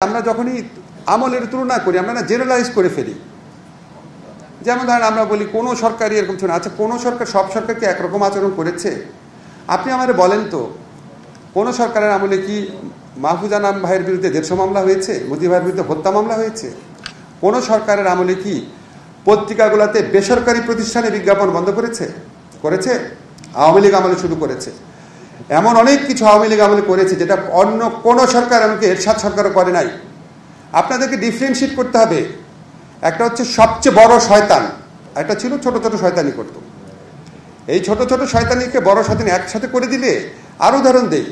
আমরা যখনই আমলের তুলনা করি আমরা না জেনারেলাইজ করে ফেলি। যেমন ধরেন আমরা বলি কোনো সরকারই এরকম ছিল না। আচ্ছা, কোনো সরকার সব সরকারকে একরকম আচরণ করেছে? আপনি আমারে বলেন তো, কোনো সরকারের আমলে কি মাহফুজা নাম ভাইয়ের বিরুদ্ধে 150 মামলা হয়েছে? মোদি ভাইয়ের বিরুদ্ধে হত্যা মামলা হয়েছে? কোনো সরকারের আমলে কি পত্রিকাগুলোতে বেসরকারি প্রতিষ্ঠানে বিজ্ঞাপন বন্ধ করেছে? আওয়ামী লীগ আমলে শুরু করেছে। এমন অনেক কিছু আওয়ামী লীগ আমলে করেছে যেটা অন্য কোনো সরকার, এমনকি এরশাদ সরকারও করে নাই। আপনাদেরকে ডিফারেন্সিয়েট করতে হবে। একটা হচ্ছে সবচেয়ে বড় শয়তান, একটা ছিল ছোট ছোট শয়তানি করত। এই ছোট ছোট শয়তানিকে বড় শয়তানি একসাথে করে দিলে আর উদাহরণ দেই।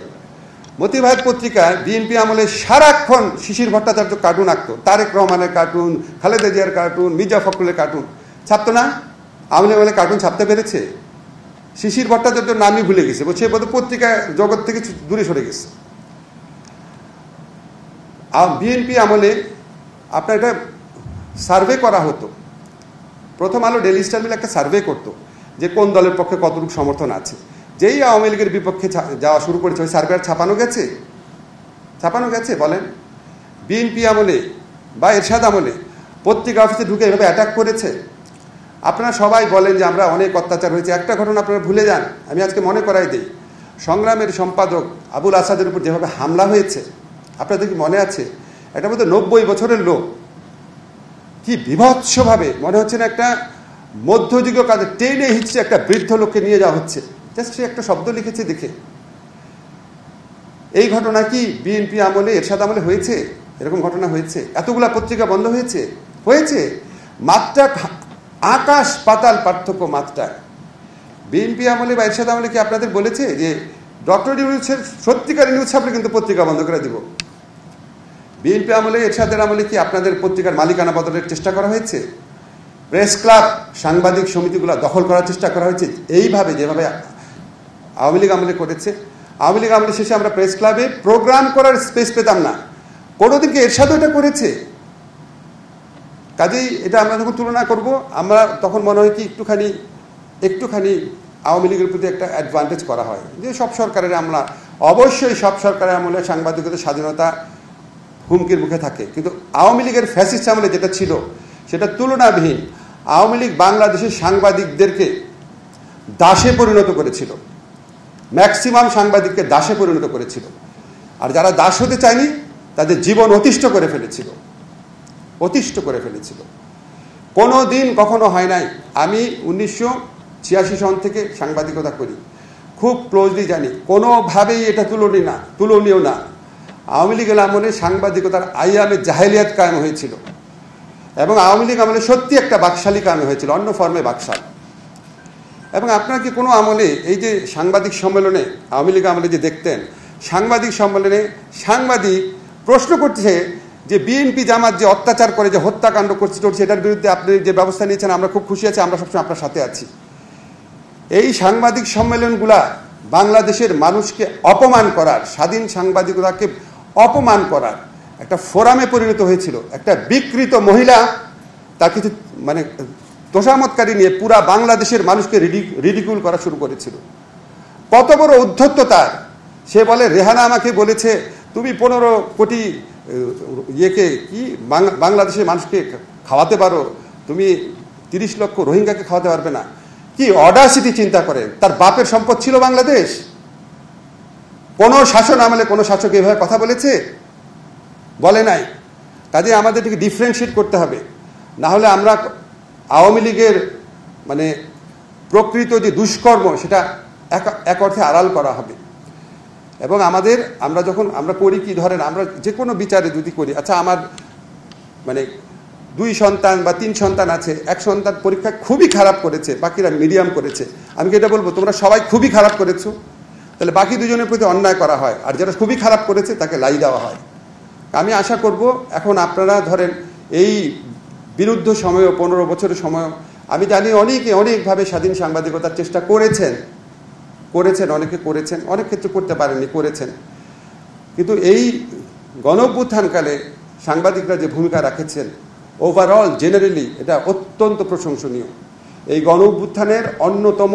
মতি ভাইয়ের পত্রিকায় বিএনপি আমলে সারাক্ষণ শিশির ভট্টাচার্য কার্টুন আঁকতো, তারেক রহমানের কার্টুন, খালেদা জিয়ার কার্টুন, মির্জা ফখরুলের কার্টুন ছাপতো না? আওয়ামী লীগ আমলে কার্টুন ছাপতে পেরেছে? শিশির ভট্টাচার্যের নামই ভুলে গেছে, সে বোধহয় পত্রিকা জগৎ থেকে দূরে সরে গেছে। বিএনপি আমলে আপনার একটা সার্ভে করা হতো। প্রথম আলো, ডেইলি স্টার মিলে একটা সার্ভে করতো যে কোন দলের পক্ষে কতটুকু সমর্থন আছে। যেই আওয়ামী লীগের বিপক্ষে যাওয়া শুরু করেছে, ওই সার্ভে আর ছাপানো গেছে বলেন? বিএনপি আমলে বা এরশাদ আমলে পত্রিকা অফিসে ঢুকে এভাবে অ্যাটাক করেছে? আপনারা সবাই বলেন যে আমরা অনেক অত্যাচার হয়েছে, একটা ঘটনা আপনারা ভুলে যান। আমি আজকে মনে করাই দিই, সংগ্রামের সম্পাদক আবুল আসাদের উপর যেভাবে হামলা হয়েছে, আপনাদের কি মনে আছে? এটা বোধহয় 90 বছরের লোক, কি বিভৎসভাবে, মনে হচ্ছে না একটা মধ্যযুগীয় কাজে টেনে হিচড়ে একটা বৃদ্ধ লোককে নিয়ে যাওয়া হচ্ছে। জাস্ট সে একটা শব্দ লিখেছে দেখে। এই ঘটনা কি বিএনপি আমলে, এরশাদ আমলে হয়েছে? এরকম ঘটনা হয়েছে? এতগুলা পত্রিকা বন্ধ হয়েছে? মাত্রা আকাশ পাতাল পার্থক্য মাত্রা। বিএনপি আমলে বা এরশাদ আমলে কি আপনাদের বলেছে যে ডক্টর ইউনূসের সত্যিকারের নিউজ ছাপলে কিন্তু পত্রিকা বন্ধ করে দিব? বিএনপি আমলে, এরশাদের আমলে কি আপনাদের পত্রিকার মালিকানা বদলের চেষ্টা করা হয়েছে? প্রেস ক্লাব, সাংবাদিক সমিতিগুলো দখল করার চেষ্টা করা হয়েছে এইভাবে যেভাবে আওয়ামী লীগ আমলে করেছে? আওয়ামী লীগ আমলে শেষে আমরা প্রেস ক্লাবে প্রোগ্রাম করার স্পেস পেতাম না। কোনোদিনকে এরশাদও এটা করেছে? কাজেই এটা আমরা যখন তুলনা করব, আমরা তখন মনে হয় কি একটুখানি আওয়ামী লীগের প্রতি একটা অ্যাডভান্টেজ করা হয় যে সব সরকারের আমলা, অবশ্যই সব সরকারের আমলে সাংবাদিকতার স্বাধীনতা হুমকির মুখে থাকে, কিন্তু আওয়ামী লীগের ফ্যাসিস্ট আমলে যেটা ছিল সেটা তুলনাবিহীন। আওয়ামী লীগ বাংলাদেশের সাংবাদিকদেরকে দাসে পরিণত করেছিল, ম্যাক্সিমাম সাংবাদিককে দাসে পরিণত করেছিল। আর যারা দাস হতে চায়নি তাদের জীবন অতিষ্ঠ করে ফেলেছিল। কোনো দিন কখনো হয় নাই। আমি 1986 সন থেকে সাংবাদিকতা করি, খুব ক্লোজলি জানি, কোনোভাবেই এটা তুলনীয় না। আওয়ামী লীগের আমলে সাংবাদিকতার আইয়ামে জাহেলিয়াত কায়েম হয়েছিল, এবং আওয়ামী লীগ আমলে সত্যি একটা বাকশালী কায়েম হয়েছিল, অন্য ফর্মে বাকশাল। এবং আপনার কি কোনো আমলে এই যে সাংবাদিক সম্মেলনে, আওয়ামী লীগ আমলে যে দেখতেন সাংবাদিক সম্মেলনে সাংবাদিক প্রশ্ন করছে যে বিএনপি জামাত যে অত্যাচার করে, যে হত্যাকাণ্ড করছে সেটার বিরুদ্ধে আপনি যে ব্যবস্থা নিয়েছেন, আমরা খুব খুশি আছি, আমরা সবসময় আপনার সাথে আছি। এই সাংবাদিক সম্মেলনগুলা বাংলাদেশের মানুষকে অপমান করার, স্বাধীন সাংবাদিকতাকে অপমান করার একটা ফোরামে পরিণত হয়েছিল। একটা বিকৃত মহিলা তার কিছু তোষামতকারী নিয়ে পুরা বাংলাদেশের মানুষকে রিডিকুল করা শুরু করেছিল। কত বড় উদ্ধত্ত তার! সে বলে, রেহানা আমাকে বলেছে তুমি 15 কোটি বাংলাদেশের মানুষকে খাওয়াতে পারো, তুমি 30 লক্ষ রোহিঙ্গাকে খাওয়াতে পারবে না। কি অডাসিটি চিন্তা করেন! তার বাপের সম্পদ ছিল বাংলাদেশ। কোন শাসন আমলে কোনো শাসক এভাবে কথা বলে নাই। কাজে আমাদের থেকে ডিফারেন্সিয়েট করতে হবে, না হলে আমরা আওয়ামী লীগের প্রকৃত যে দুষ্কর্ম সেটা এক অর্থে আড়াল করা হবে। এবং আমরা করি কি, ধরেন আমরা যে কোনো বিচারে যদি করি, আচ্ছা আমার 2 সন্তান বা 3 সন্তান আছে, এক সন্তান পরীক্ষায় খুবই খারাপ করেছে, বাকিরা মিডিয়াম করেছে, আমি কি এটা বলবো তোমরা সবাই খুবই খারাপ করেছো? তাহলে বাকি 2 জনের প্রতি অন্যায় করা হয়, আর যারা খুবই খারাপ করেছে তাকে লাই দেওয়া হয়। আমি আশা করব এখন আপনারা ধরেন এই বিরুদ্ধ সময়, 15 বছরের সময়, আমি জানি অনেকভাবে স্বাধীন সাংবাদিকতার চেষ্টা করেছেন, অনেকে করেছেন, অনেক ক্ষেত্রে করতে পারেননি, করেছেন। কিন্তু এই গণঅভ্যুত্থানকালে সাংবাদিকরা যে ভূমিকা রাখেছেন, ওভারঅল জেনারেলি এটা অত্যন্ত প্রশংসনীয়। এই গণঅভ্যুত্থানের অন্যতম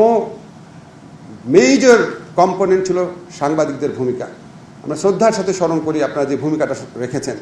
মেজর কম্পোনেন্ট ছিল সাংবাদিকদের ভূমিকা। আমরা শ্রদ্ধার সাথে স্মরণ করি আপনারা যে ভূমিকাটা রেখেছেন।